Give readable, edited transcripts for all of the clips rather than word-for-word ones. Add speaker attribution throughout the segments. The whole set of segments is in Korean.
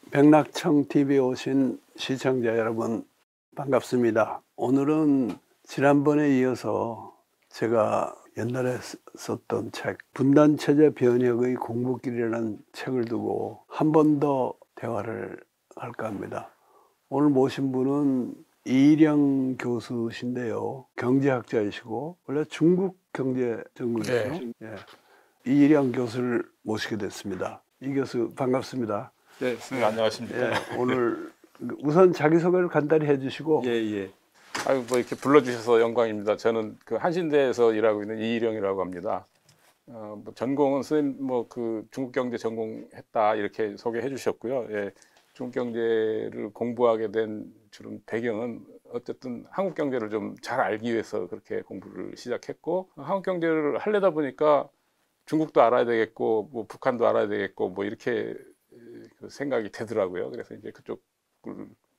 Speaker 1: 백낙청 TV에 오신 시청자 여러분 반갑습니다. 오늘은 지난번에 이어서 제가 옛날에 썼던 책 분단체제 변혁의 공부길이라는 책을 두고 한 번 더 대화를 할까 합니다. 오늘 모신 분은 이일영 교수신데요. 경제학자이시고 원래 중국 경제 전공이시죠? 예. 이일영 교수를 모시게 됐습니다. 이 교수 반갑습니다.
Speaker 2: 네, 선생님 안녕하십니까.
Speaker 1: 예, 오늘 우선 자기소개를 간단히 해주시고.
Speaker 2: 예. 아유, 뭐 이렇게 불러주셔서 영광입니다. 저는 그 한신대에서 일하고 있는 이일영이라고 합니다. 뭐 전공은 선생님 뭐 그 중국 경제 전공했다 이렇게 소개해 주셨고요. 예, 중국 경제를 공부하게 된 주로 배경은 어쨌든 한국 경제를 좀 잘 알기 위해서 그렇게 공부를 시작했고, 한국 경제를 하려다 보니까 중국도 알아야 되겠고, 뭐 북한도 알아야 되겠고, 뭐 이렇게 그 생각이 되더라고요. 그래서 이제 그쪽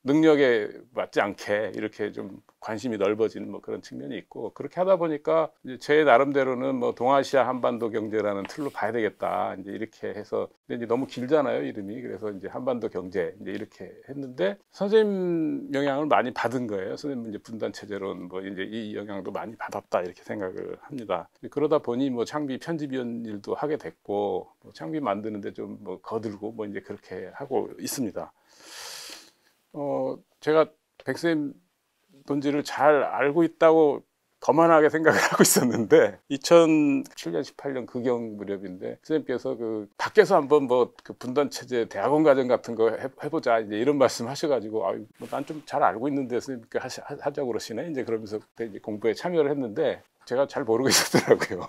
Speaker 2: 능력에 맞지 않게 이렇게 좀 관심이 넓어지는 뭐 그런 측면이 있고, 그렇게 하다 보니까 이제 제 나름대로는 뭐 동아시아 한반도 경제라는 틀로 봐야 되겠다 이제 이렇게 해서, 근데 이제 너무 길잖아요 이름이. 그래서 이제 한반도 경제 이제 이렇게 했는데 선생님 영향을 많이 받은 거예요. 선생님 이제 분단 체제론 뭐 이제 이 영향도 많이 받았다 이렇게 생각을 합니다. 그러다 보니 뭐 창비 편집위원 일도 하게 됐고, 뭐 창비 만드는데 좀 뭐 거들고 뭐 이제 그렇게 하고 있습니다. 제가 백쌤 본질을 잘 알고 있다고 거만하게 생각을 하고 있었는데 2007년 18년 그경 무렵인데 선생님께서 그 밖에서 한번 뭐 그 분단 체제 대학원 과정 같은 거 해보자 이제 이런 말씀 하셔가지고, 아유 뭐 난 좀 잘 알고 있는데 선생님께 하자고 그러시네 이제 그러면서 그때 이제 공부에 참여를 했는데 제가 잘 모르고 있었더라고요.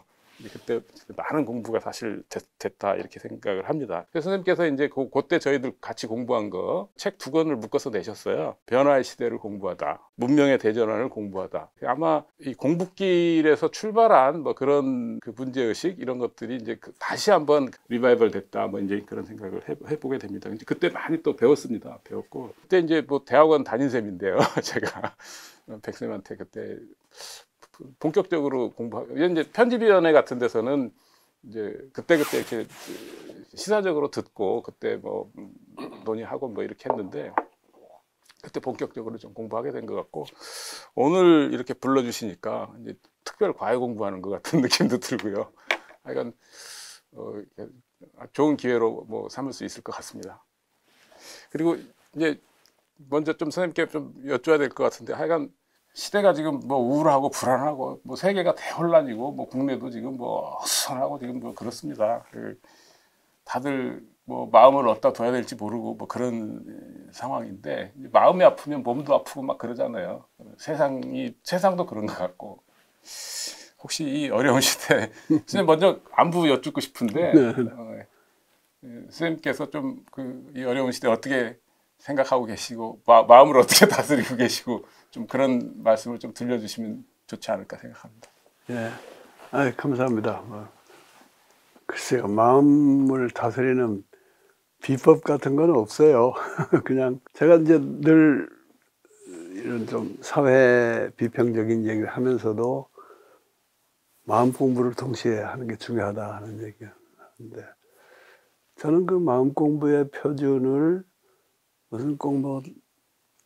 Speaker 2: 그때 많은 공부가 사실 됐다 이렇게 생각을 합니다. 그래서 선생님께서 이제 그때 저희들 같이 공부한 거 책 2권을 묶어서 내셨어요. 변화의 시대를 공부하다, 문명의 대전환을 공부하다. 아마 이 공부길에서 출발한 뭐 그런 그 문제의식 이런 것들이 이제 다시 한번 리바이벌 됐다 뭐 이제 그런 생각을 해보게 됩니다. 이제 그때 많이 또 배웠습니다. 배웠고 그때 이제 뭐 대학원 다닌 셈인데요. 제가 백쌤한테 그때 본격적으로 공부하고, 이제 편집위원회 같은 데서는 이제 그때 이렇게 시사적으로 듣고 그때 뭐 논의하고 뭐 이렇게 했는데, 그때 본격적으로 좀 공부하게 된 것 같고, 오늘 이렇게 불러주시니까 이제 특별 과외 공부하는 것 같은 느낌도 들고요. 하여간 좋은 기회로 뭐 삼을 수 있을 것 같습니다. 그리고 이제 먼저 좀 선생님께 좀 여쭤야 될 것 같은데, 하여간 시대가 지금 뭐 우울하고 불안하고 뭐 세계가 대혼란이고 뭐 국내도 지금 뭐 어수선하고 지금 뭐 그렇습니다. 다들 뭐 마음을 어디다 둬야 될지 모르고 뭐 그런 상황인데, 마음이 아프면 몸도 아프고 막 그러잖아요. 세상도 그런 것 같고, 혹시 이 어려운 시대 선생님 먼저 안부 여쭙고 싶은데, 선생님께서 좀 이 어려운 시대 어떻게 생각하고 계시고 마음을 어떻게 다스리고 계시고 좀 그런 말씀을 좀 들려주시면 좋지 않을까 생각합니다.
Speaker 1: 예, 감사합니다. 글쎄요, 마음을 다스리는 비법 같은 건 없어요. 그냥 제가 이제 늘 이런 좀 사회 비평적인 얘기를 하면서도 마음 공부를 동시에 하는 게 중요하다 하는 얘기를 하는데, 저는 그 마음 공부의 표준을 무슨 꼭 뭐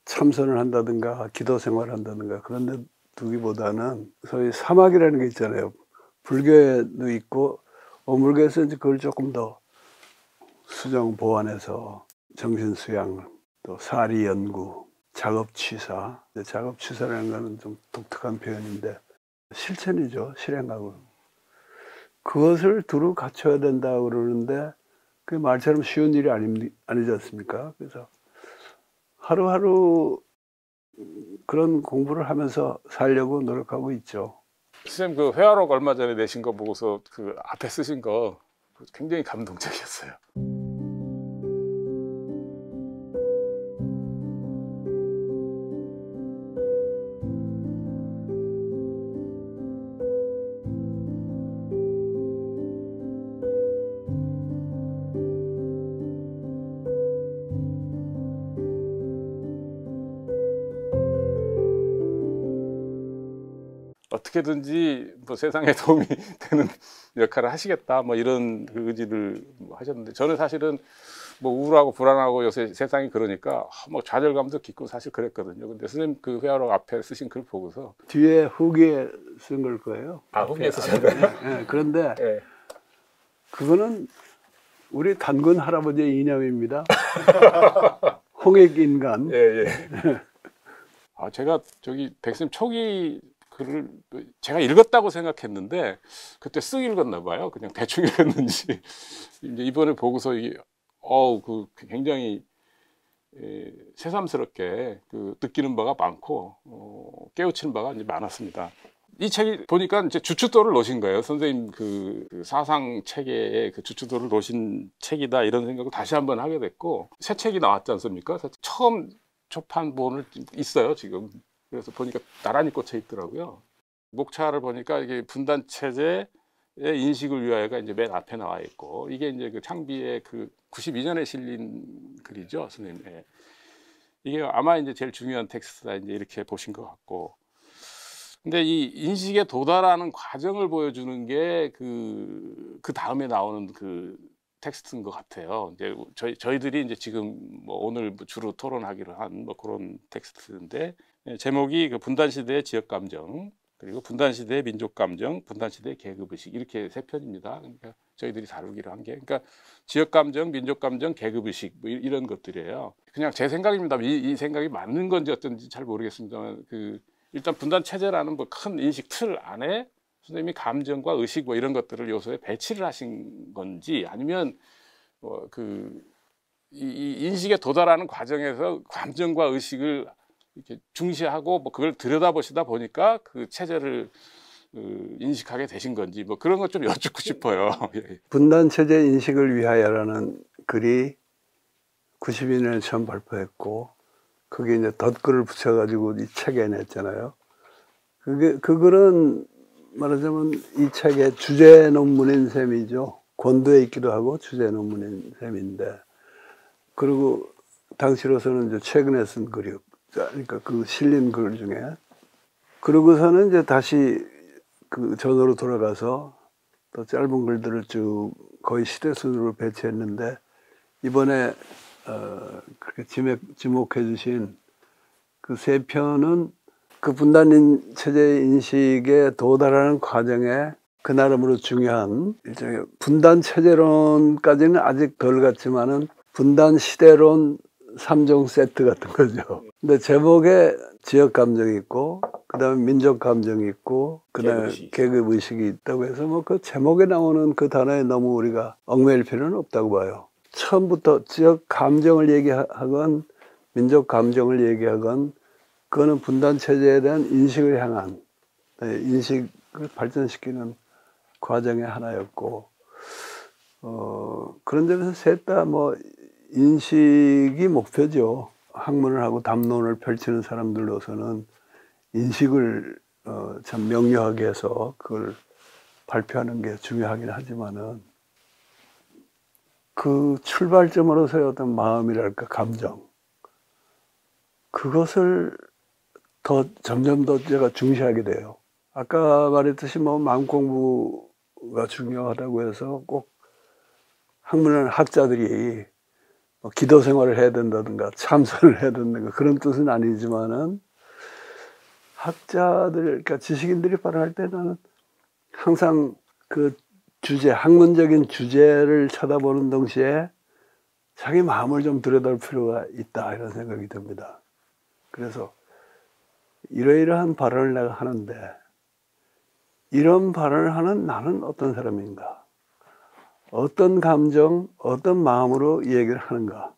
Speaker 1: 참선을 한다든가 기도 생활을 한다든가 그런 데 두기보다는 소위 사막이라는 게 있잖아요. 불교에도 있고 어물교에서 이제 그걸 조금 더 수정 보완해서 정신 수양, 또 사리 연구, 작업 취사. 작업 취사라는 거는 좀 독특한 표현인데 실천이죠. 실행하고. 그것을 두루 갖춰야 된다 그러는데 그게 말처럼 쉬운 일이 아니지 않습니까? 그래서 하루하루 그런 공부를 하면서 살려고 노력하고 있죠.
Speaker 2: 선생님 그 회화록 얼마 전에 내신 거 보고서 그 앞에 쓰신 거 굉장히 감동적이었어요. 어떻게든지 뭐 세상에 도움이 되는 역할을 하시겠다 뭐 이런 그 의지를 하셨는데, 저는 사실은 뭐 우울하고 불안하고 요새 세상이 그러니까 뭐 좌절감도 깊고 사실 그랬거든요. 근데 선생님 그 회화록 앞에 쓰신 글 보고서
Speaker 1: 뒤에 후기에 쓴 걸 거예요.
Speaker 2: 후기에 쓰신 거예요?
Speaker 1: 예, 그런데
Speaker 2: 예.
Speaker 1: 그거는 우리 단군 할아버지의 이념입니다. 홍익인간.
Speaker 2: 예, 예. 제가 저기 백쌤 초기 글을 제가 읽었다고 생각했는데 그때 쓱 읽었나 봐요. 그냥 대충 읽었는지 이제 이번에 보고서 이게 그 굉장히 새삼스럽게 그 느끼는 바가 많고 깨우치는 바가 이제 많았습니다. 이 책이 보니까 이제 주춧돌을 놓으신 거예요. 선생님 그 사상 체계에 그 주춧돌을 놓으신 책이다 이런 생각을 다시 한번 하게 됐고 새 책이 나왔지 않습니까? 처음 초판본을 있어요 지금. 그래서 보니까 나란히 꽂혀 있더라고요. 목차를 보니까 이게 분단 체제의 인식을 위하여가 이제 맨 앞에 나와 있고 이게 이제 그 창비의 그 92년에 실린 글이죠, 선생님. 예. 이게 아마 이제 제일 중요한 텍스트다 이제 이렇게 보신 것 같고. 근데 이 인식에 도달하는 과정을 보여주는 게 그 다음에 나오는 그 텍스트인 것 같아요. 이제 저희들이 이제 지금 뭐 오늘 주로 토론하기로 한 뭐 그런 텍스트인데 제목이 그 분단 시대의 지역 감정 그리고 분단 시대의 민족 감정, 분단 시대의 계급 의식 이렇게 세 편입니다. 그러니까 저희들이 다루기로 한 게 그러니까 지역 감정, 민족 감정, 계급 의식 뭐 이런 것들이에요. 그냥 제 생각입니다. 이 생각이 맞는 건지 어떤지 잘 모르겠습니다만 일단 분단 체제라는 뭐 큰 인식 틀 안에 선생님이 감정과 의식 뭐 이런 것들을 요소에 배치를 하신 건지 아니면 이 인식에 도달하는 과정에서 감정과 의식을 이렇게 중시하고 뭐 그걸 들여다보시다 보니까 그 체제를 인식하게 되신 건지 뭐 그런 것 좀 여쭙고 싶어요.
Speaker 1: 분단 체제 인식을 위하여라는 글이 92년에 처음 발표했고 거기에 이제 덧글을 붙여가지고 이 책에 냈잖아요. 그 글은 말하자면 이 책의 주제 논문인 셈이죠. 권도에 있기도 하고 주제 논문인 셈인데 그리고 당시로서는 이제 최근에 쓴 글이요. 그러니까 그 실린 글 중에 그러고서는 이제 다시 그 전으로 돌아가서 또 짧은 글들을 쭉 거의 시대 순으로 배치했는데 이번에 그렇게 지목해 주신 그 세 편은 그 분단 체제 인식에 도달하는 과정에 그 나름으로 중요한 일종의 분단 체제론까지는 아직 덜 갔지만은 분단 시대론 3종 세트 같은 거죠. 근데 제목에 지역 감정이 있고 그다음에 민족 감정이 있고 그다음에 계급 의식이 있다고 해서 뭐 그 제목에 나오는 그 단어에 너무 우리가 얽매일 필요는 없다고 봐요. 처음부터 지역 감정을 얘기하건 민족 감정을 얘기하건 그거는 분단 체제에 대한 인식을 향한 인식을 발전시키는 과정의 하나였고 그런 점에서 셋 다 뭐 인식이 목표죠. 학문을 하고 담론을 펼치는 사람들로서는 인식을 참 명료하게 해서 그걸 발표하는 게 중요하긴 하지만은 그 출발점으로서의 어떤 마음이랄까 감정 그것을 더 점점 더 제가 중시하게 돼요. 아까 말했듯이 뭐 마음 공부가 중요하다고 해서 꼭 학문하는 학자들이 뭐 기도 생활을 해야 된다든가 참선을 해야 된다든가 그런 뜻은 아니지만은 학자들, 그러니까 지식인들이 발언할 때 나는 항상 그 주제, 학문적인 주제를 쳐다보는 동시에 자기 마음을 좀 들여다볼 필요가 있다 이런 생각이 듭니다. 그래서 이러이러한 발언을 내가 하는데 이런 발언을 하는 나는 어떤 사람인가? 어떤 감정, 어떤 마음으로 이 얘기를 하는가?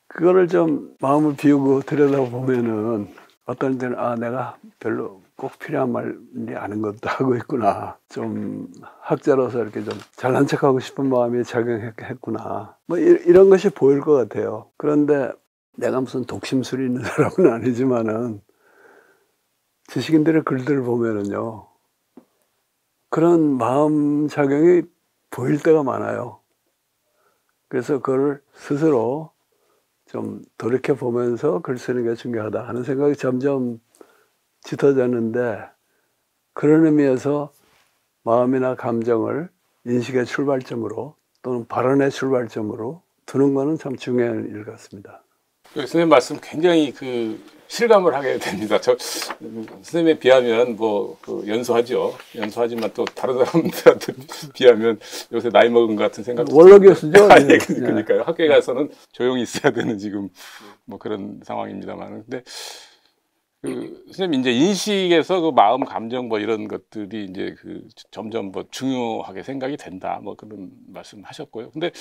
Speaker 1: 그거를 좀 마음을 비우고 들여다보면은 어떤 때는 내가 별로 꼭 필요한 말이 아닌 것도 하고 있구나. 좀 학자로서 이렇게 좀 잘난 척하고 싶은 마음이 작용했구나. 뭐 이런 것이 보일 것 같아요. 그런데 내가 무슨 독심술이 있는 사람은 아니지만은 지식인들의 글들을 보면은요. 그런 마음 작용이 보일 때가 많아요. 그래서 그걸 스스로 좀 돌이켜보면서 글 쓰는 게 중요하다 하는 생각이 점점 짙어졌는데 그런 의미에서 마음이나 감정을 인식의 출발점으로 또는 발언의 출발점으로 두는 거는 참 중요한 일 같습니다.
Speaker 2: 선생님 말씀 굉장히 실감을 하게 됩니다. 선생님에 비하면 그 연소하죠. 연소하지만 또 다른 사람들한테 비하면 요새 나이 먹은 것 같은 생각도
Speaker 1: 원로 교수죠.
Speaker 2: 네, 그러니까요. 학교에 가서는 조용히 있어야 되는 지금 그런 상황입니다만. 근데 선생님 이제 인식에서 마음, 감정 이런 것들이 이제 점점 중요하게 생각이 된다. 그런 말씀하셨고요. 근데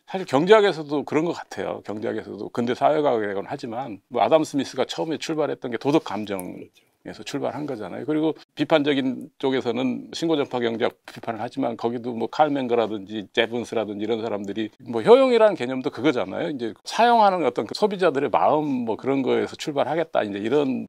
Speaker 2: 사실 경제학에서도 그런 것 같아요. 경제학에서도 근대 사회과학이라고는 하지만 아담 스미스가 처음에 출발했던 게 도덕 감정에서 출발한 거잖아요. 그리고 비판적인 쪽에서는 신고전파 경제학 비판을 하지만 거기도 칼 맹거라든지 제븐스라든지 이런 사람들이 효용이라는 개념도 그거잖아요. 이제 사용하는 어떤 소비자들의 마음 그런 거에서 출발하겠다. 이제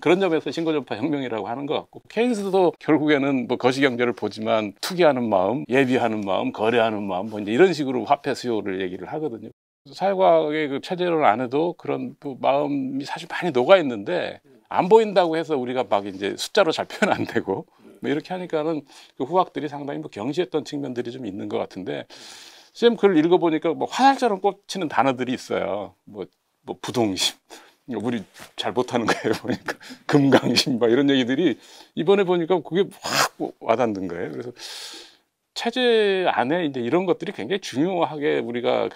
Speaker 2: 그런 점에서 신고전파 혁명이라고 하는 것 같고, 케인스도 결국에는 거시경제를 보지만 투기하는 마음, 예비하는 마음, 거래하는 마음 이제 이런 식으로 화폐 수요를 얘기를 하거든요. 사회과학의 체제론 안에도 그런 마음이 사실 많이 녹아 있는데 안 보인다고 해서 우리가 이제 숫자로 잘 표현 안 되고 이렇게 하니까는 후학들이 상당히 경시했던 측면들이 좀 있는 것 같은데, 쌤 글 읽어보니까 화살처럼 꽂히는 단어들이 있어요. 부동심, 우리 잘 못하는 거예요. 보니까 금강심 이런 얘기들이 이번에 보니까 그게 확 와닿는 거예요. 그래서 체제 안에 이제 이런 것들이 굉장히 중요하게 우리가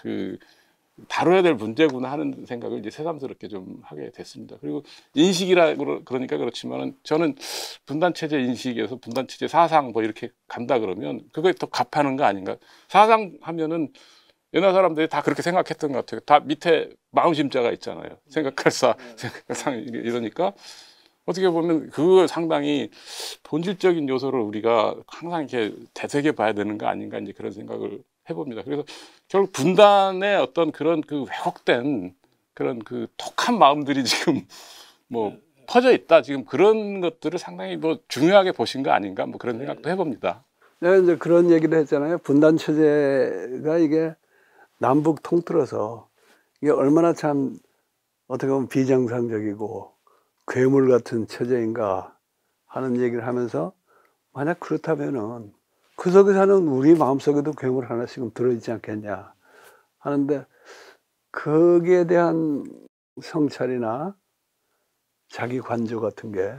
Speaker 2: 다뤄야 될 문제구나 하는 생각을 이제 새삼스럽게 좀 하게 됐습니다. 그리고 인식이라 그러니까 그렇지만은 저는 분단체제 인식에서 분단체제 사상 이렇게 간다 그러면 그거에 더 갑하는 거 아닌가. 사상 하면은 옛날 사람들이 다 그렇게 생각했던 것 같아요. 다 밑에 마음심자가 있잖아요. 생각할 상 이러니까 어떻게 보면 그걸 상당히 본질적인 요소를 우리가 항상 이렇게 되새겨 봐야 되는 거 아닌가 이제 그런 생각을 해봅니다. 그래서 결국 분단의 어떤 그런 왜곡된 그런 독한 마음들이 지금 퍼져 있다. 지금 그런 것들을 상당히 중요하게 보신 거 아닌가 그런 생각도 해봅니다.
Speaker 1: 내가 이제 그런 얘기를 했잖아요. 분단 체제가 이게 남북 통틀어서 이게 얼마나 참 어떻게 보면 비정상적이고 괴물 같은 체제인가 하는 얘기를 하면서, 만약 그렇다면은 그 속에 사는 우리 마음속에도 괴물 하나씩은 들어있지 않겠냐 하는데, 거기에 대한 성찰이나 자기 관조 같은 게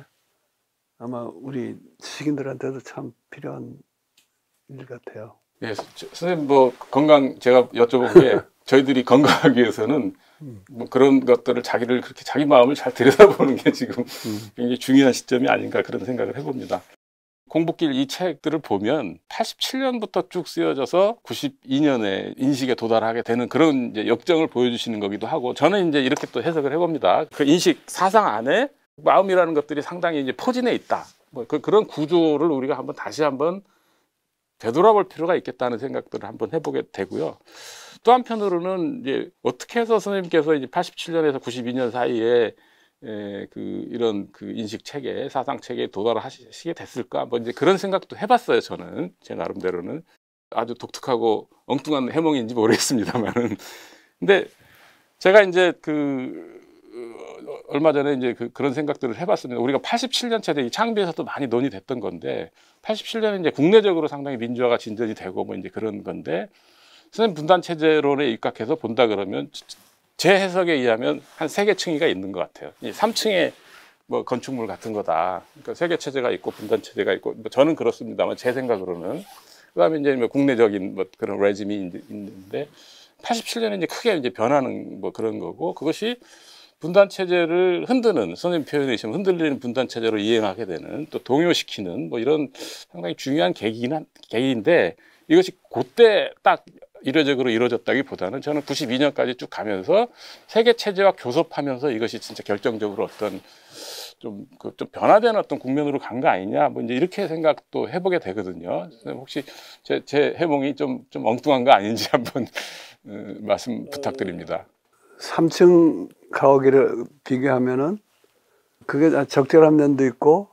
Speaker 1: 아마 우리 지식인들한테도 참 필요한 일 같아요.
Speaker 2: 네, 선생님 건강 제가 여쭤본 게 저희들이 건강하기 위해서는 그런 것들을 그렇게 자기 마음을 잘 들여다보는 게 지금 굉장히 중요한 시점이 아닌가 그런 생각을 해봅니다. 공부길 이 책들을 보면 87년부터 쭉 쓰여져서 92년에 인식에 도달하게 되는 그런 이제 역정을 보여주시는 거기도 하고, 저는 이제 이렇게 또 해석을 해봅니다. 그 인식 사상 안에 마음이라는 것들이 상당히 이제 포진해 있다. 그런 구조를 우리가 다시 한번 되돌아볼 필요가 있겠다는 생각들을 한번 해보게 되고요. 또 한편으로는 이제 어떻게 해서 선생님께서 이제 87년에서 92년 사이에 이런 인식 체계, 사상 체계에 도달하시게 됐을까? 이제 그런 생각도 해봤어요. 저는 제 나름대로는 아주 독특하고 엉뚱한 해몽인지 모르겠습니다만은. 근데 제가 이제 얼마 전에 이제 그런 생각들을 해봤습니다. 우리가 87년 체제, 이 창비에서도 많이 논의됐던 건데, 87년에 이제 국내적으로 상당히 민주화가 진전이 되고 이제 그런 건데, 선생님 분단 체제론에 입각해서 본다 그러면 제 해석에 의하면 한 3개 층위가 있는 것 같아요. 이 3층의 건축물 같은 거다. 그러니까 세계 체제가 있고 분단 체제가 있고, 저는 그렇습니다만 제 생각으로는. 그다음에 이제 국내적인 그런 레짐이 있는데, 87년에 이제 크게 이제 변하는 그런 거고, 그것이 분단 체제를 흔드는, 선생님 표현이시면 흔들리는 분단 체제로 이행하게 되는, 또 동요시키는 이런 상당히 중요한 계기인데, 이것이 그때 딱 이례적으로 이루어졌다기보다는 저는 92년까지 쭉 가면서 세계 체제와 교섭하면서 이것이 진짜 결정적으로 어떤 좀 변화된 어떤 국면으로 간 거 아니냐, 이제 이렇게 생각도 해보게 되거든요. 혹시 제 해몽이 좀 엉뚱한 거 아닌지 한번 말씀 부탁드립니다.
Speaker 1: 3층 가옥을 비교하면은 그게 적절한 면도 있고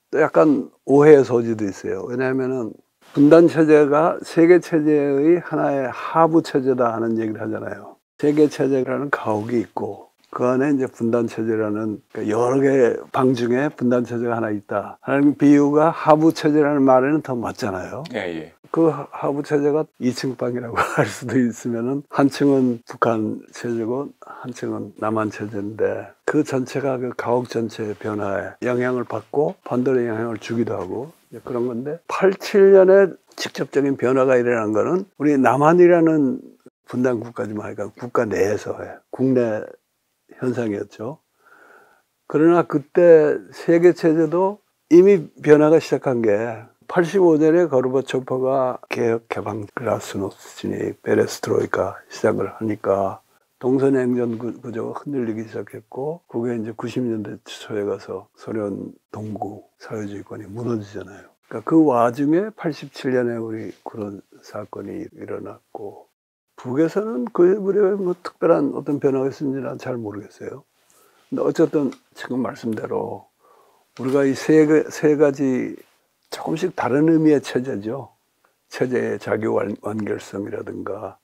Speaker 1: 또 약간 오해의 소지도 있어요. 왜냐하면은 분단 체제가 세계 체제의 하나의 하부 체제다 하는 얘기를 하잖아요. 세계 체제라는 가옥이 있고 그 안에 이제 분단체제라는 여러 개 방 중에 분단체제가 하나 있다 하는 비유가 하부체제라는 말에는 더 맞잖아요.
Speaker 2: 예, 예.
Speaker 1: 그 하부체제가 2층 방이라고 할 수도 있으면은 한 층은 북한 체제고 한 층은 남한 체제인데 그 전체가 그 가옥 전체의 변화에 영향을 받고 반대로 영향을 주기도 하고 그런 건데 87년에 직접적인 변화가 일어난 거는 우리 남한이라는 분단 국가지만 하니까 국가 내에서의 국내 현상이었죠. 그러나 그때 세계 체제도 이미 변화가 시작한 게 85년에 고르바초프가 개혁 개방 글라스노스트 진입 베레스트로이카 시작을 하니까 동서의 행정 구조가 흔들리기 시작했고 그게 이제 90년대 초에 가서 소련 동구 사회주의권이 무너지잖아요. 그러니까 그 와중에 87년에 우리 그런 사건이 일어났고 북에서는 그 무렵에 뭐 특별한 어떤 변화가 있었는지는 잘 모르겠어요. 근데 어쨌든 지금 말씀대로 우리가 이 세 가지 조금씩 다른 의미의 체제죠. 체제의 자기 완결성이라든가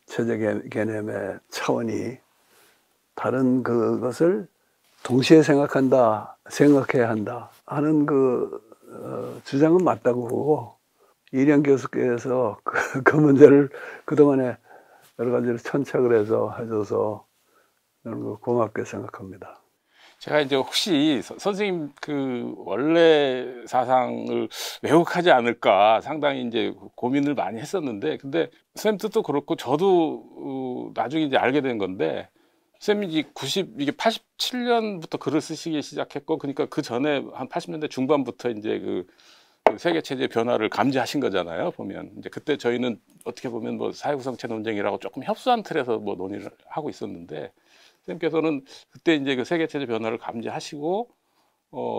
Speaker 1: 체제 개념의 차원이 다른 그것을 동시에 생각해야 한다 하는 주장은 맞다고 보고 이령 교수께서 그 문제를 그동안에 여러 가지로 천착을 해서 해줘서 저는 고맙게 생각합니다.
Speaker 2: 제가 이제 혹시 선생님 그 원래 사상을 왜곡하지 않을까 상당히 이제 고민을 많이 했었는데, 근데 쌤 뜻도 그렇고 저도 나중에 이제 알게 된 건데, 쌤이 이게 87년부터 글을 쓰시기 시작했고, 그러니까 그 전에 한 80년대 중반부터 이제 그 세계 체제 변화를 감지하신 거잖아요. 보면 이제 그때 저희는 어떻게 보면 뭐 사회구성체 논쟁이라고 조금 협소한 틀에서 뭐 논의를 하고 있었는데, 선생님께서는 그때 이제 그 세계 체제 변화를 감지하시고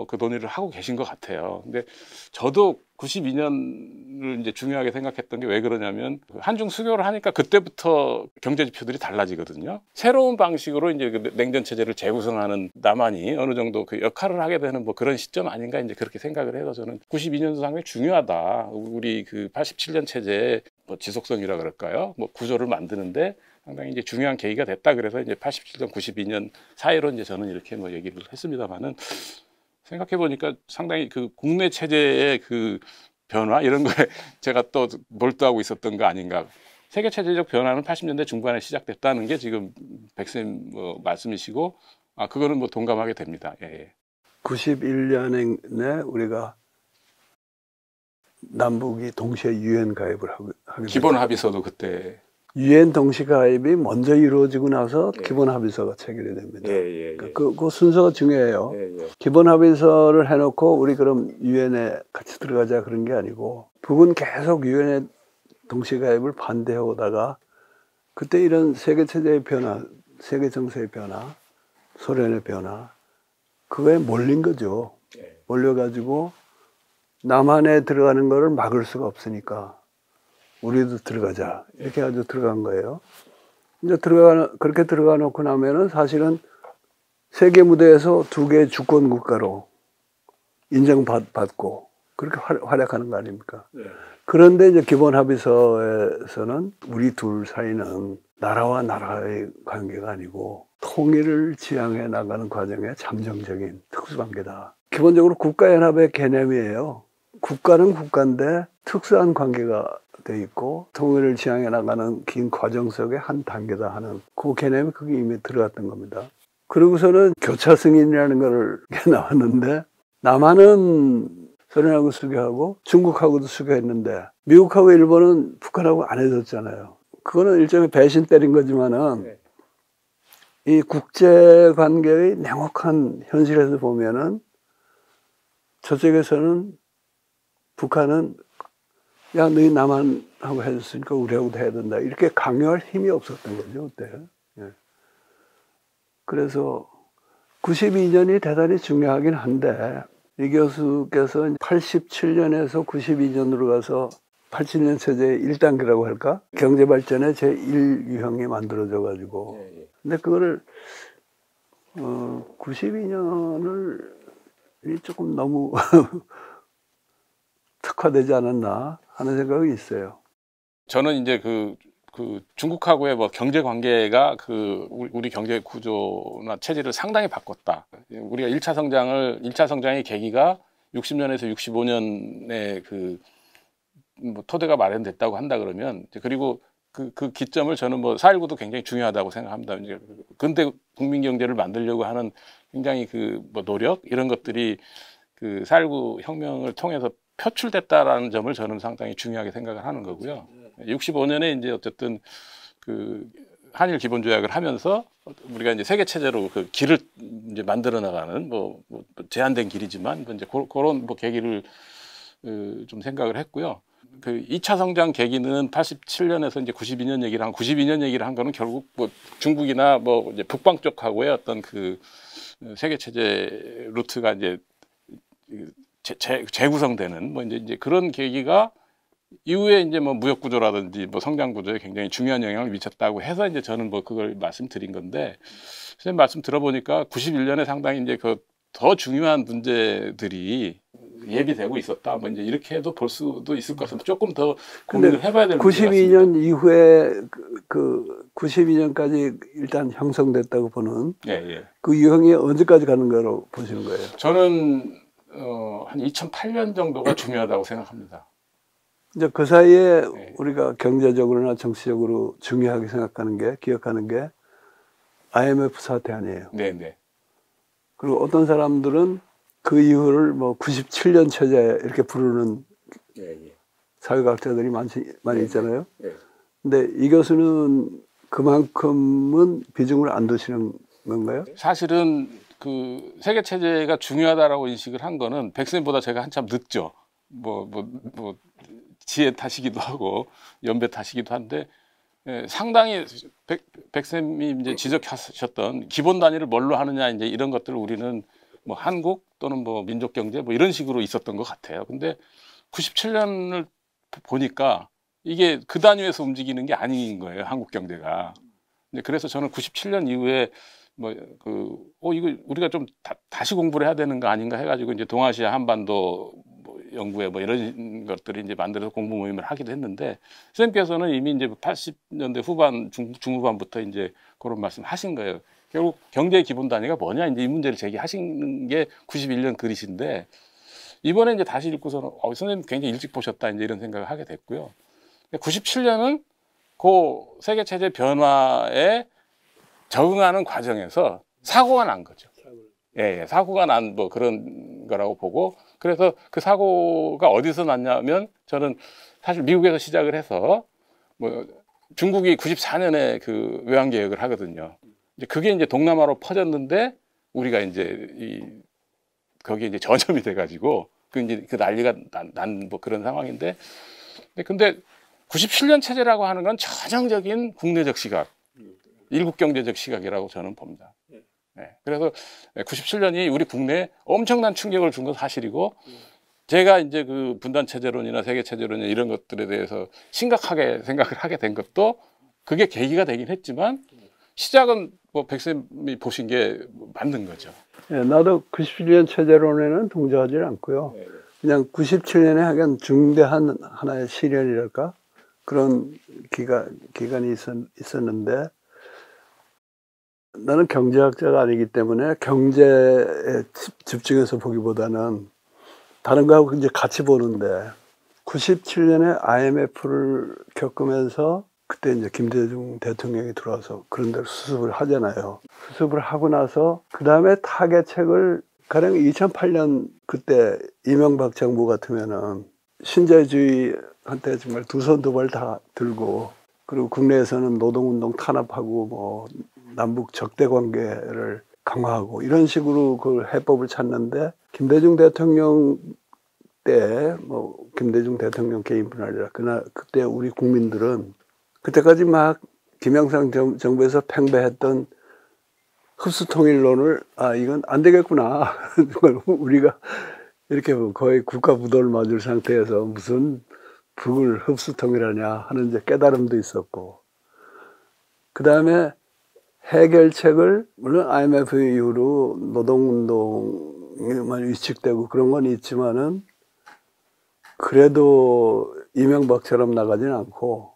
Speaker 2: 그 논의를 하고 계신 것 같아요. 근데 저도 92년을 이제 중요하게 생각했던 게 왜 그러냐면 한중 수교를 하니까 그때부터 경제 지표들이 달라지거든요. 새로운 방식으로 이제 그 냉전 체제를 재구성하는 남한이 어느 정도 그 역할을 하게 되는 뭐 그런 시점 아닌가 이제 그렇게 생각을 해서 저는 92년도 상당히 중요하다. 우리 그 87년 체제의 뭐 지속성이라 그럴까요? 뭐 구조를 만드는데 상당히 이제 중요한 계기가 됐다. 그래서 이제 87년, 92년 사이로 이제 저는 이렇게 뭐 얘기를 했습니다만은 생각해 보니까 상당히 그 국내 체제의 그 변화 이런 거에 제가 또 몰두하고 있었던 거 아닌가. 세계 체제적 변화는 80년대 중반에 시작됐다는 게 지금 백쌤 뭐 말씀이시고, 그거는 뭐 동감하게 됩니다. 예.
Speaker 1: 91년에 우리가 남북이 동시에 유엔 가입을 하게
Speaker 2: 기본 합의서도 그때
Speaker 1: 유엔 동시 가입이 먼저 이루어지고 나서 기본 합의서가 체결이 됩니다. 그 순서가 중요해요. 기본 합의서를 해놓고 우리 그럼 유엔에 같이 들어가자 그런 게 아니고 북은 계속 유엔에 동시 가입을 반대하다가 그때 이런 세계 체제의 변화, 세계 정세의 변화, 소련의 변화 그거에 몰린 거죠. 몰려가지고 남한에 들어가는 거를 막을 수가 없으니까 우리도 들어가자 이렇게 해가지고 들어간 거예요. 이제 그렇게 들어가 놓고 나면은 사실은 세계 무대에서 두 개의 주권 국가로 인정받고 그렇게 활약하는 거 아닙니까? 그런데 이제 기본 합의서에서는 우리 둘 사이는 나라와 나라의 관계가 아니고 통일을 지향해 나가는 과정의 잠정적인 특수관계다. 기본적으로 국가연합의 개념이에요. 국가는 국가인데 특수한 관계가 돼 있고 통일을 지향해 나가는 긴 과정 속의 한 단계다 하는 그 개념이 그게 이미 들어갔던 겁니다. 그러고서는 교차 승인이라는 걸 나왔는데 남한은 소련하고 수교하고 중국하고도 수교했는데 미국하고 일본은 북한하고 안 해줬잖아요. 그거는 일종의 배신 때린 거지만은 이 국제관계의 냉혹한 현실에서 보면은 저쪽에서는 북한은 야 너희 남한하고 해줬으니까 우리하고도 해야 된다 이렇게 강요할 힘이 없었던 거죠 그때. 그래서 92년이 대단히 중요하긴 한데 이 교수께서 87년에서 92년으로 가서 87년 체제의 1단계라고 할까? 경제발전의 제1유형이 만들어져 가지고 근데 그거를 92년을 조금 너무 특화되지 않았나 하는 생각이 있어요.
Speaker 2: 저는 이제 그 그 중국하고의 뭐 경제 관계가 그 우리 경제 구조나 체질을 상당히 바꿨다. 우리가 1차 성장의 계기가 60년에서 65년에 그 뭐 토대가 마련됐다고 한다 그러면 그리고 그 기점을 저는 뭐 4.19도 굉장히 중요하다고 생각합니다. 이제 근대 국민 경제를 만들려고 하는 굉장히 그 뭐 노력 이런 것들이 그 4.19 혁명을 통해서 표출됐다라는 점을 저는 상당히 중요하게 생각을 하는 거고요. 65년에 이제 어쨌든 그 한일 기본 조약을 하면서 우리가 이제 세계 체제로 그 길을 이제 만들어 나가는 뭐 제한된 길이지만 이제 그런 뭐 계기를 좀 생각을 했고요. 그 2차 성장 계기는 87년에서 이제 92년 얘기를 한 거는 결국 뭐 중국이나 뭐 이제 북방 쪽하고의 어떤 그 세계 체제 루트가 이제 재구성되는 뭐 이제 그런 계기가 이후에 이제 뭐 무역 구조라든지 뭐 성장 구조에 굉장히 중요한 영향을 미쳤다고 해서 이제 저는 뭐 그걸 말씀드린 건데 선생님 말씀 들어보니까 91년에 상당히 이제 그 더 중요한 문제들이 예비되고 있었다. 뭐 이제 이렇게 해도 볼 수도 있을 것 같습니다. 조금 더 고민을 해봐야 될 문제 같습니다.
Speaker 1: 92년 이후에 그 92년까지 일단 형성됐다고 보는 그 유형이 언제까지 가는 거로 보시는 거예요?
Speaker 2: 저는 한 2008년 정도가 중요하다고 생각합니다.
Speaker 1: 이제 그 사이에 우리가 경제적으로나 정치적으로 중요하게 생각하는 게 기억하는 게 IMF 사태 아니에요.
Speaker 2: 네네.
Speaker 1: 그리고 어떤 사람들은 그 이후를 뭐 97년 체제 이렇게 부르는 사회과학자들이 많이 있잖아요. 근데 이 교수는 그만큼은 비중을 안 두시는 건가요?
Speaker 2: 사실은 그 세계 체제가 중요하다라고 인식을 한 거는 백쌤보다 제가 한참 늦죠. 뭐 지혜 탓이기도 하고 연배 탓이기도 한데 상당히 백쌤이 이제 지적하셨던 기본 단위를 뭘로 하느냐 이제 이런 것들을 우리는 뭐 한국 또는 뭐 민족 경제 뭐 이런 식으로 있었던 것 같아요. 근데 97년을 보니까 이게 그 단위에서 움직이는 게 아닌 거예요. 한국 경제가. 그래서 저는 97년 이후에 이거 우리가 좀 다시 공부를 해야 되는 거 아닌가 해가지고 이제 동아시아 한반도 연구회 뭐 이런 것들이 이제 만들어서 공부 모임을 하기도 했는데 선생님께서는 이미 이제 80년대 후반 중후반부터 이제 그런 말씀하신 거예요. 결국 경제의 기본 단위가 뭐냐 이제 이 문제를 제기하신 게 91년 글이신데 이번에 이제 다시 읽고서는 선생님 굉장히 일찍 보셨다 이제 이런 생각을 하게 됐고요. 97년은 그 세계 체제 변화에 적응하는 과정에서 사고가 난 거죠. 사고가 난 뭐 그런 거라고 보고 그래서 그 사고가 어디서 났냐면 저는 사실 미국에서 시작을 해서 뭐 중국이 94년에 그 외환 개혁을 하거든요. 이제 그게 이제 동남아로 퍼졌는데 우리가 이제 거기에 이제 전염이 돼가지고 이제 그 난리가 난 뭐 그런 상황인데 근데 97년 체제라고 하는 건 전형적인 국내적 시각, 일국 경제적 시각이라고 저는 봅니다. 그래서 97년이 우리 국내에 엄청난 충격을 준 건 사실이고 제가 이제 그 분단 체제론이나 세계 체제론이나 이런 것들에 대해서 심각하게 생각을 하게 된 것도 그게 계기가 되긴 했지만 시작은 뭐 백쌤이 보신 게 맞는 거죠.
Speaker 1: 나도 97년 체제론에는 동조하지 않고요. 그냥 97년에 하여간 중대한 하나의 시련이랄까 그런 기간이 있었는데 나는 경제학자가 아니기 때문에 경제에 집중해서 보기보다는 다른 거하고 이제 같이 보는데 97년에 IMF를 겪으면서 그때 이제 김대중 대통령이 들어와서 그런 데로 수습을 하잖아요. 수습을 하고 나서 그 다음에 타개책을 가령 2008년 그때 이명박 정부 같으면은 신자유주의한테 정말 두 손 두 발 다 들고 그리고 국내에서는 노동운동 탄압하고 뭐 남북 적대 관계를 강화하고 이런 식으로 그 해법을 찾는데 김대중 대통령 때 뭐 김대중 대통령 개인뿐 아니라 그때 우리 국민들은 그때까지 막 김영삼 정부에서 팽배했던 흡수통일론을 이건 안 되겠구나. 우리가 이렇게 거의 국가부도를 맞을 상태에서 무슨 북을 흡수통일하냐 하는 이제 깨달음도 있었고 그 다음에 해결책을 물론 IMF 이후로 노동운동이 위축되고 그런 건 있지만은 그래도 이명박처럼 나가지는 않고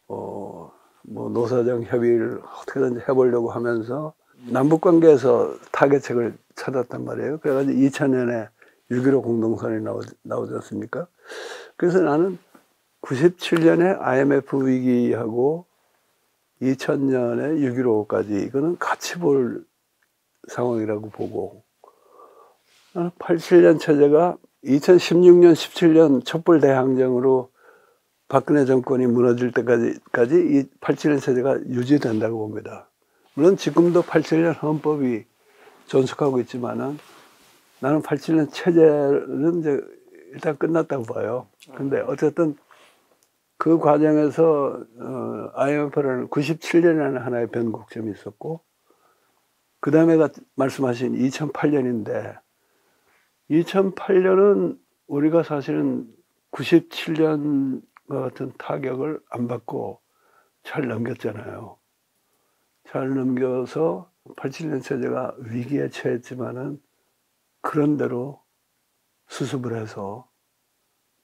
Speaker 1: 뭐 노사정 협의를 어떻게든지 해보려고 하면서 남북 관계에서 타개책을 찾았단 말이에요. 그래가지고 2000년에 6.15 공동선언이 나오지 않습니까? 그래서 나는 97년에 IMF 위기하고 2000년에 6.15까지 이거는 같이 볼 상황이라고 보고, 나는 87년 체제가 2016년, 17년 촛불 대항쟁으로 박근혜 정권이 무너질 때까지 이 87년 체제가 유지된다고 봅니다. 물론 지금도 87년 헌법이 존속하고 있지만은 나는 87년 체제는 이제 일단 끝났다고 봐요. 근데 어쨌든 그 과정에서 IMF라는 97년에는 하나의 변곡점이 있었고, 그 다음에가 말씀하신 2008년인데 2008년은 우리가 사실은 97년과 같은 타격을 안 받고 잘 넘겼잖아요. 잘 넘겨서 87년 체제가 위기에 처했지만은 그런대로 수습을 해서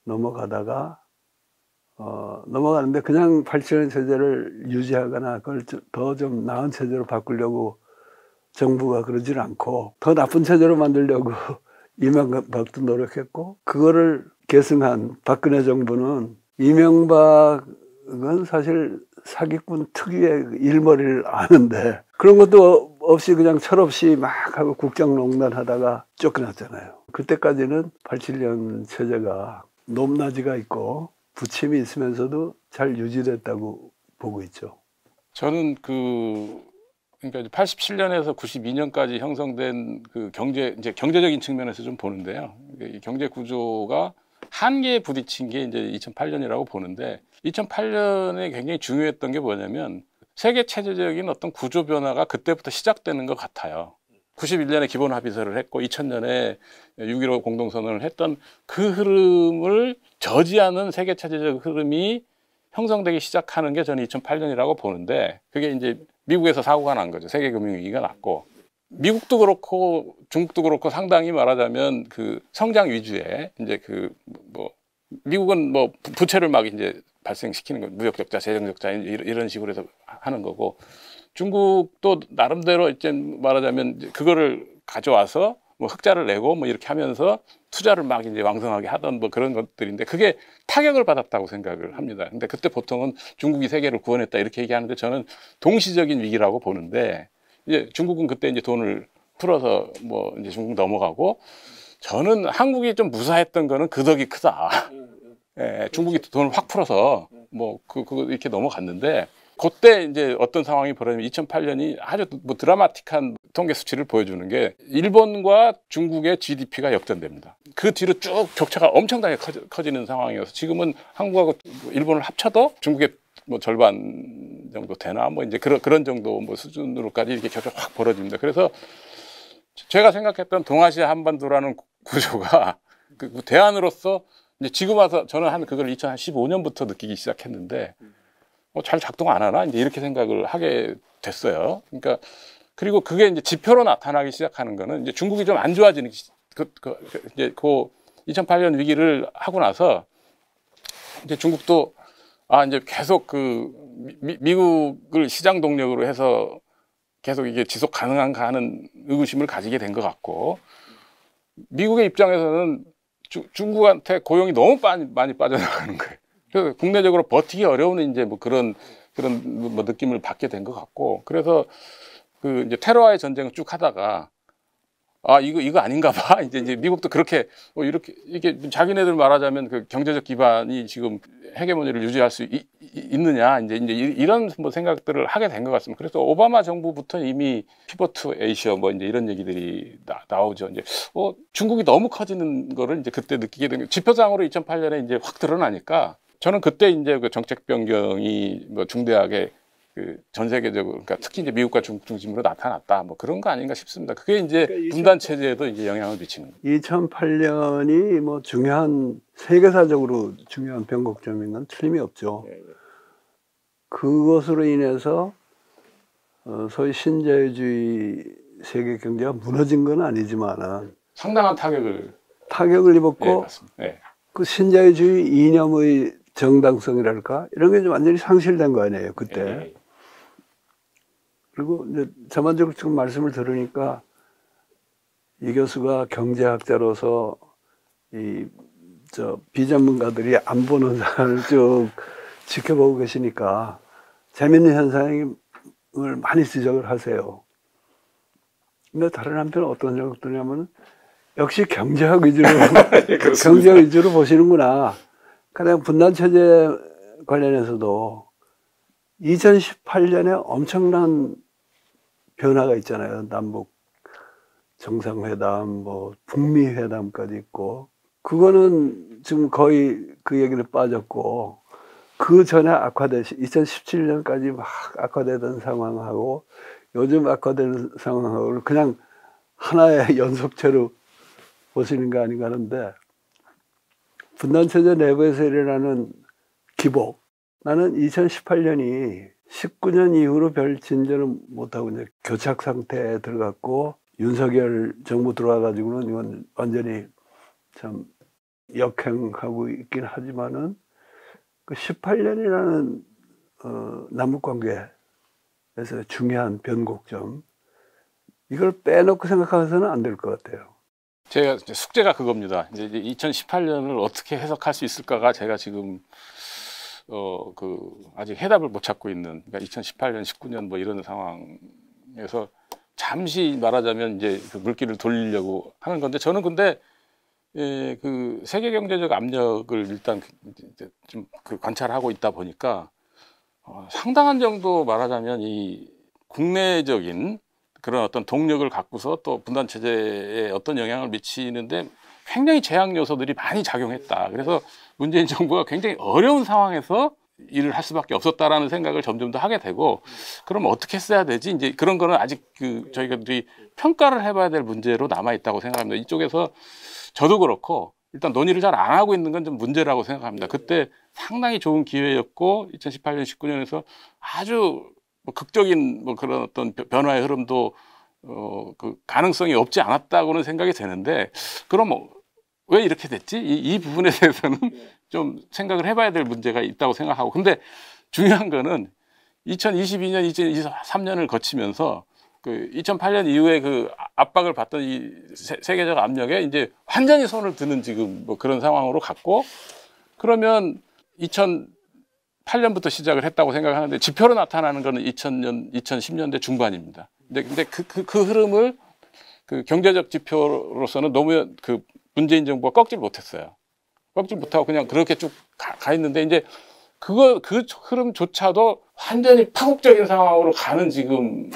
Speaker 1: 넘어가는데 그냥 87년 체제를 유지하거나 그걸 더 좀 나은 체제로 바꾸려고 정부가 그러질 않고 더 나쁜 체제로 만들려고 이명박도 노력했고, 그거를 계승한 박근혜 정부는 이명박은 사실 사기꾼 특유의 일머리를 아는데 그런 것도 없이 그냥 철없이 막 하고 국정농단 하다가 쫓겨났잖아요. 그때까지는 87년 체제가 높낮이가 있고 부침이 있으면서도 잘 유지됐다고 보고 있죠.
Speaker 2: 저는 그러니까 87년에서 92년까지 형성된 그 경제적인 측면에서 좀 보는데요. 이 경제 구조가 한계에 부딪힌 게 이제 2008년이라고 보는데, 2008년에 굉장히 중요했던 게 뭐냐면 세계 체제적인 어떤 구조 변화가 그때부터 시작되는 것 같아요. 91년에 기본 합의서를 했고 2000년에 6.15 공동선언을 했던 그 흐름을 저지하는 세계 체제적 흐름이 형성되기 시작하는 게 저는 2008년이라고 보는데, 그게 이제 미국에서 사고가 난 거죠. 세계 금융위기가 났고, 미국도 그렇고 중국도 그렇고 상당히 말하자면 그 성장 위주의 이제 미국은 뭐 부채를 막 이제 발생시키는 거, 무역 적자, 재정 적자 이런 식으로 해서 하는 거고, 중국도 나름대로 이제 말하자면 그거를 가져와서 뭐 흑자를 내고 뭐 이렇게 하면서 투자를 막 이제 왕성하게 하던 뭐 그런 것들인데, 그게 타격을 받았다고 생각을 합니다. 근데 그때 보통은 중국이 세계를 구원했다 이렇게 얘기하는데, 저는 동시적인 위기라고 보는데, 이제 중국은 그때 이제 돈을 풀어서 뭐 이제 중국 넘어가고, 저는 한국이 좀 무사했던 거는 그 덕이 크다. 예, 중국이 돈을 확 풀어서 뭐 이렇게 넘어갔는데, 그때 이제 어떤 상황이 벌어지면 2008년이 아주 뭐 드라마틱한 통계 수치를 보여주는 게, 일본과 중국의 GDP가 역전됩니다. 그 뒤로 쭉 격차가 엄청나게 커지는 상황이어서 지금은 한국하고 일본을 합쳐도 중국의 뭐 절반 정도 되나 뭐 이제 그런 정도 뭐 수준으로까지 이렇게 격차가 확 벌어집니다. 그래서 제가 생각했던 동아시아 한반도라는 구조가 그 대안으로서 이제 지금 와서 저는 그걸 2015년부터 느끼기 시작했는데, 잘 작동 안 하나 이제 이렇게 생각을 하게 됐어요. 그러니까 그리고 그게 이제 지표로 나타나기 시작하는 거는 이제 중국이 좀 안 좋아지는 이제 2008년 위기를 하고 나서 이제 중국도 이제 계속 미국을 시장 동력으로 해서 계속 이게 지속 가능한가 하는 의구심을 가지게 된 것 같고, 미국의 입장에서는 중국한테 고용이 너무 많이 빠져나가는 거예요. 그래서 국내적으로 버티기 어려운 이제 뭐 그런 뭐 느낌을 받게 된 것 같고, 그래서 이제 테러와의 전쟁을 쭉 하다가 이거 아닌가 봐. 이제 미국도 그렇게 이게 자기네들 말하자면 그 경제적 기반이 지금 헤게모니를 유지할 수 있느냐 이제 이런 뭐 생각들을 하게 된 것 같습니다. 그래서 오바마 정부부터 이미 피벗 투 에이시아 뭐 이제 이런 얘기들이 나오죠. 이제 중국이 너무 커지는 거를 이제 그때 느끼게 된, 지표상으로 2008년에 이제 확 드러나니까, 저는 그때 이제 그 정책 변경이 뭐 중대하게 전 세계적으로, 그러니까 특히 이제 미국과 중국 중심으로 나타났다, 뭐 그런 거 아닌가 싶습니다. 그게 이제 분단 체제에도 이제 영향을 미치는 거예요.
Speaker 1: 2008년이 뭐 세계사적으로 중요한 변곡점인 건 틀림이 없죠. 그것으로 인해서 소위 신자유주의 세계 경제가 무너진 건 아니지만
Speaker 2: 상당한 타격을
Speaker 1: 입었고,
Speaker 2: 네,
Speaker 1: 그 신자유주의 이념의 정당성이랄까 이런 게 완전히 상실된 거 아니에요 그때.
Speaker 2: 예.
Speaker 1: 그리고 이제 전반적으로 지금 말씀을 들으니까 이 교수가 경제학자로서 이 비전문가들이 안 보는 사람을 쭉 지켜보고 계시니까 재밌는 현상을 많이 지적을 하세요. 근데 다른 한편은 어떤 생각 드냐면 역시 경제학 위주로 경제학 위주로 보시는구나. 그냥 분단 체제 관련해서도 2018년에 엄청난 변화가 있잖아요. 남북 정상회담, 뭐 북미 회담까지 있고 그거는 지금 거의 그 얘기를 빠졌고 그 전에 2017년까지 막 악화되던 상황하고 요즘 악화되는 상황하고 그냥 하나의 연속체로 보시는 거 아닌가 하는데 분단체제 내부에서 일어나는 기복 나는 2018년이 19년 이후로 별 진전을 못하고 이제 교착 상태에 들어갔고 윤석열 정부 들어와가지고는 이건 완전히 참 역행하고 있긴 하지만은 그 18년이라는 남북 관계에서 중요한 변곡점 이걸 빼놓고 생각해서는 안 될 것 같아요.
Speaker 2: 제가 이제 숙제가 그겁니다. 이제 2018년을 어떻게 해석할 수 있을까가 제가 지금 아직 해답을 못 찾고 있는 그러니까 2018년, 19년 뭐 이런 상황에서 잠시 말하자면 이제 그 물길을 돌리려고 하는 건데 저는 근데 그 세계 경제적 압력을 일단 좀 관찰하고 있다 보니까 상당한 정도 말하자면 이 국내적인 그런 어떤 동력을 갖고서 또 분단 체제에 어떤 영향을 미치는데 굉장히 제약 요소들이 많이 작용했다. 그래서 문재인 정부가 굉장히 어려운 상황에서 일을 할 수밖에 없었다라는 생각을 점점 더 하게 되고 그럼 어떻게 써야 되지? 이제 그런 거는 아직 저희들이 평가를 해봐야 될 문제로 남아 있다고 생각합니다. 이쪽에서 저도 그렇고 일단 논의를 잘 안 하고 있는 건 좀 문제라고 생각합니다. 그때 상당히 좋은 기회였고 2018년, 19년에서 아주 뭐 극적인 뭐 그런 어떤 변화의 흐름도 그 가능성이 없지 않았다고는 생각이 되는데 그럼 왜 이렇게 됐지? 이 부분에 대해서는 좀 생각을 해봐야 될 문제가 있다고 생각하고 근데 중요한 거는 2022년, 2023년을 거치면서 그 2008년 이후에 그 압박을 받던 이 세계적 압력에 이제 완전히 손을 드는 지금 뭐 그런 상황으로 갔고 그러면 2008년부터 시작을 했다고 생각하는데 지표로 나타나는 거는 2000년, 2010년대 중반입니다. 근데 그 흐름을 그 경제적 지표로서는 너무 그 문재인 정부가 꺾질 못했어요. 꺾질 못하고 그냥 그렇게 쭉 가 있는데 이제 그 흐름조차도 완전히 파국적인 상황으로 가는 지금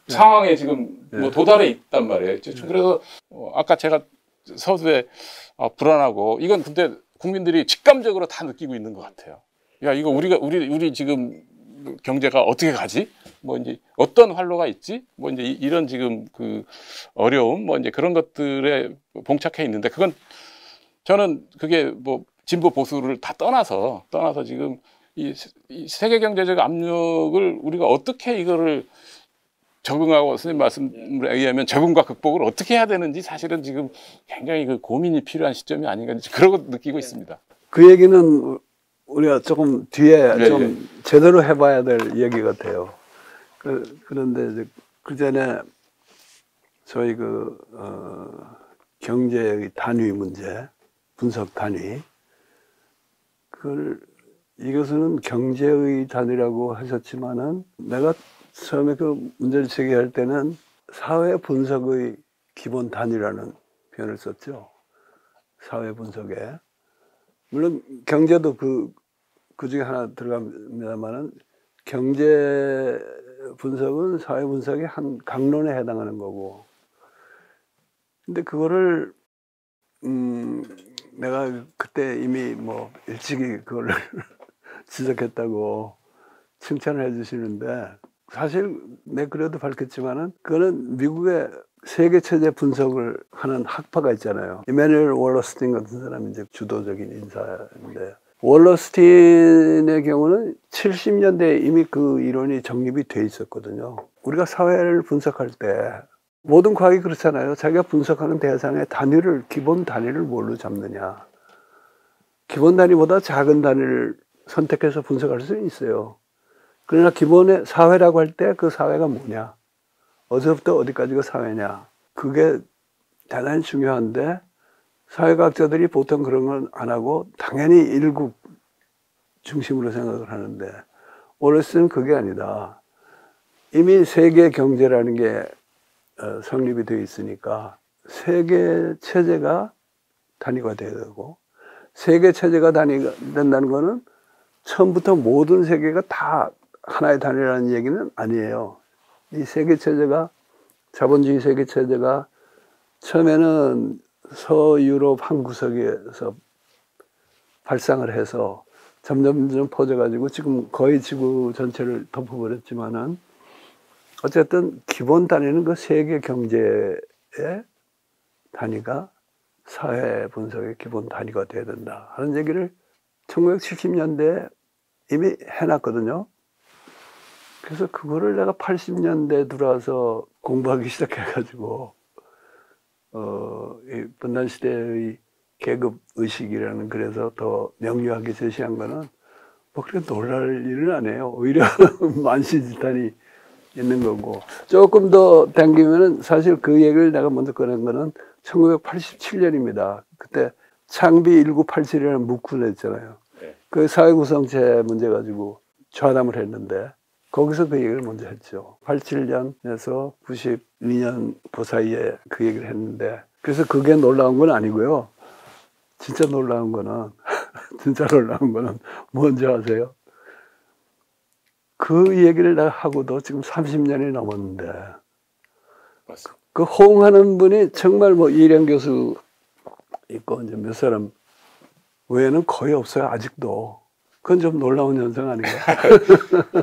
Speaker 2: 상황에 지금 뭐 도달해 있단 말이에요. 그래서 아까 제가 서두에 불안하고 이건 근데 국민들이 직감적으로 다 느끼고 있는 것 같아요. 야 이거 우리 지금 경제가 어떻게 가지? 뭐 이제 어떤 활로가 있지? 뭐 이제 이런 지금 그 어려움 뭐 이제 그런 것들에 봉착해 있는데 그건 저는 그게 뭐 진보 보수를 다 떠나서 지금 이 세계 경제적 압력을 우리가 어떻게 이거를 적응하고 선생님 말씀에 의하면 적응과 극복을 어떻게 해야 되는지 사실은 지금 굉장히 그 고민이 필요한 시점이 아닌가 그러고 느끼고 있습니다.
Speaker 1: 그 얘기는 우리가 조금 뒤에 좀 제대로 해봐야 될 얘기 같아요. 그런데 이제 그 전에 저희 경제의 단위 문제, 분석 단위, 이 교수는 경제의 단위라고 하셨지만은 내가 처음에 그 문제를 제기할 때는 사회 분석의 기본 단위라는 표현을 썼죠. 사회 분석에. 물론 경제도 그 중에 하나 들어갑니다만은 경제 분석은 사회 분석의 한 강론에 해당하는 거고. 근데 그거를 내가 그때 이미 뭐 일찍이 그걸 지적했다고 칭찬을 해주시는데 사실 내 글에도 밝혔지만은 그거는 미국의 세계 체제 분석을 하는 학파가 있잖아요. 이메뉴얼 월러스틴 같은 사람이 이제 주도적인 인사인데 월러스틴의 경우는 70년대에 이미 그 이론이 정립이 돼 있었거든요. 우리가 사회를 분석할 때 모든 과학이 그렇잖아요. 자기가 분석하는 대상의 기본 단위를 뭘로 잡느냐. 기본 단위보다 작은 단위를 선택해서 분석할 수는 있어요. 그러나 기본의 사회라고 할 때 그 사회가 뭐냐, 어디서부터 어디까지가 사회냐, 그게 대단히 중요한데 사회과학자들이 보통 그런 건 안 하고 당연히 일국 중심으로 생각을 하는데 오레스는 그게 아니다. 이미 세계 경제라는 게 성립이 되어 있으니까 세계 체제가 단위가 돼야 되고, 세계 체제가 단위가 된다는 거는 처음부터 모든 세계가 다 하나의 단위라는 얘기는 아니에요. 이 세계 체제가, 자본주의 세계 체제가 처음에는 서유럽 한 구석에서 발상을 해서 점점 퍼져가지고 지금 거의 지구 전체를 덮어버렸지만은, 어쨌든 기본 단위는 그 세계 경제의 단위가 사회 분석의 기본 단위가 돼야 된다 하는 얘기를 1970년대에 이미 해놨거든요. 그래서 그거를 내가 80년대 들어와서 공부하기 시작해가지고 이 분단 시대의 계급 의식이라는, 그래서 더 명료하게 제시한 거는 뭐 그렇게 놀랄 일은 아니에요. 오히려 만시지탄이 있는 거고, 조금 더 당기면은 사실 그 얘기를 내가 먼저 꺼낸 거는 1987년입니다. 그때 창비 1987이라는 문구를 냈잖아요. 그 사회구성체 문제 가지고 좌담을 했는데 거기서 그 얘기를 먼저 했죠. 87년에서 92년 그 사이에 그 얘기를 했는데, 그래서 그게 놀라운 건 아니고요. 진짜 놀라운 거는 진짜 놀라운 거는 뭔지 아세요? 그 얘기를 내가 하고도 지금 30년이 넘었는데
Speaker 2: 맞습니다.
Speaker 1: 그 호응하는 분이 정말 뭐 이령 교수 있고 이제 몇 사람 외에는 거의 없어요, 아직도. 그건 좀 놀라운 현상 아닌가?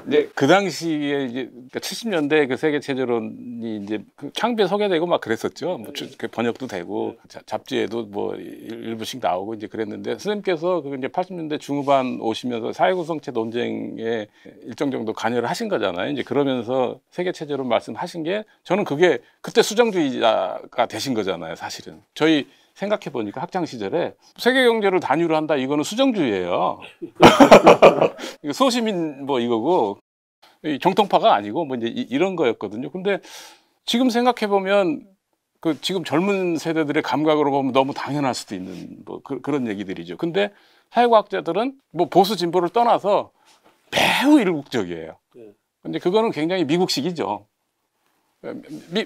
Speaker 2: 이제 그 당시에 이제 70년대 그 세계 체제론이 이제 그 창비에 소개되고 막 그랬었죠. 뭐 그 번역도 되고 잡지에도 뭐 일부씩 나오고 이제 그랬는데, 선생님께서 그 이제 80년대 중후반 오시면서 사회구성체 논쟁에 일정 정도 관여를 하신 거잖아요. 이제 그러면서 세계 체제론 말씀하신 게, 저는 그게 그때 수정주의자가 되신 거잖아요, 사실은. 저희 생각해 보니까 학창 시절에 세계 경제를 단위로 한다, 이거는 수정주의예요. 소시민 뭐 이거고 정통파가 아니고 뭐 이제 이런 거였거든요. 근데 지금 생각해 보면 그 지금 젊은 세대들의 감각으로 보면 너무 당연할 수도 있는 뭐 그런 얘기들이죠. 근데 사회과학자들은 뭐 보수 진보를 떠나서 매우 일국적이에요. 근데 그거는 굉장히 미국식이죠.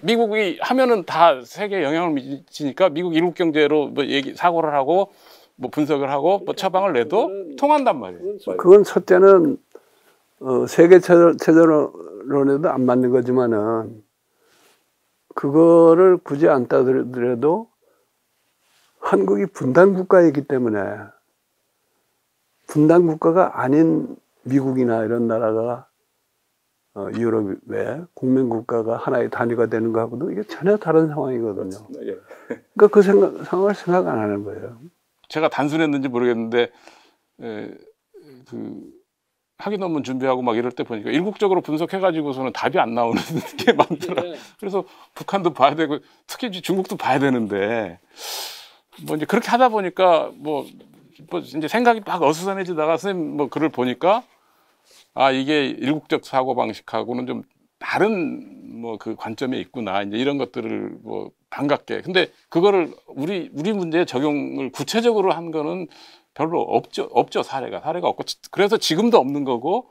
Speaker 2: 미국이 하면은 다 세계에 영향을 미치니까 미국 일국 경제로 뭐 사고를 하고 뭐 분석을 하고 뭐 처방을 내도 통한단 말이에요.
Speaker 1: 그건 첫째는 세계 체제론에도 안 맞는 거지만은, 그거를 굳이 안 따더라도 한국이 분단 국가이기 때문에 분단 국가가 아닌 미국이나 이런 나라가 유럽의 국민 국가가 하나의 단위가 되는 거하고도 이게 전혀 다른 상황이거든요. 그러니까 그 상황을 생각 안 하는 거예요.
Speaker 2: 제가 단순했는지 모르겠는데 그 학위 논문 준비하고 막 이럴 때 보니까 일국적으로 분석해가지고서는 답이 안 나오는 게 많더라. 그래서 북한도 봐야 되고 특히 중국도 봐야 되는데, 뭐 이제 그렇게 하다 보니까 뭐 이제 생각이 막 어수선해지다가 선생님 뭐 글을 보니까, 아, 이게 일국적 사고 방식하고는 좀 다른 뭐 그 관점에 있구나, 이제 이런 것들을 뭐 반갑게. 근데 그거를 우리 문제에 적용을 구체적으로 한 거는 별로 없죠. 사례가 없고, 그래서 지금도 없는 거고.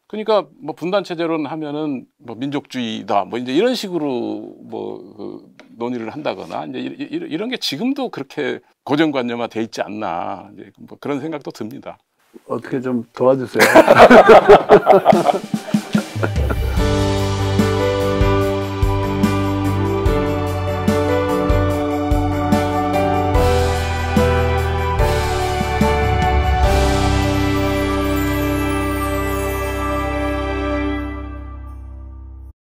Speaker 2: 그러니까 뭐 분단 체제론 하면은 뭐 민족주의다, 뭐 이제 이런 식으로 뭐 그 논의를 한다거나, 이제 이런 게 지금도 그렇게 고정관념화 돼 있지 않나, 이제 뭐 그런 생각도 듭니다.
Speaker 1: 어떻게 좀 도와주세요.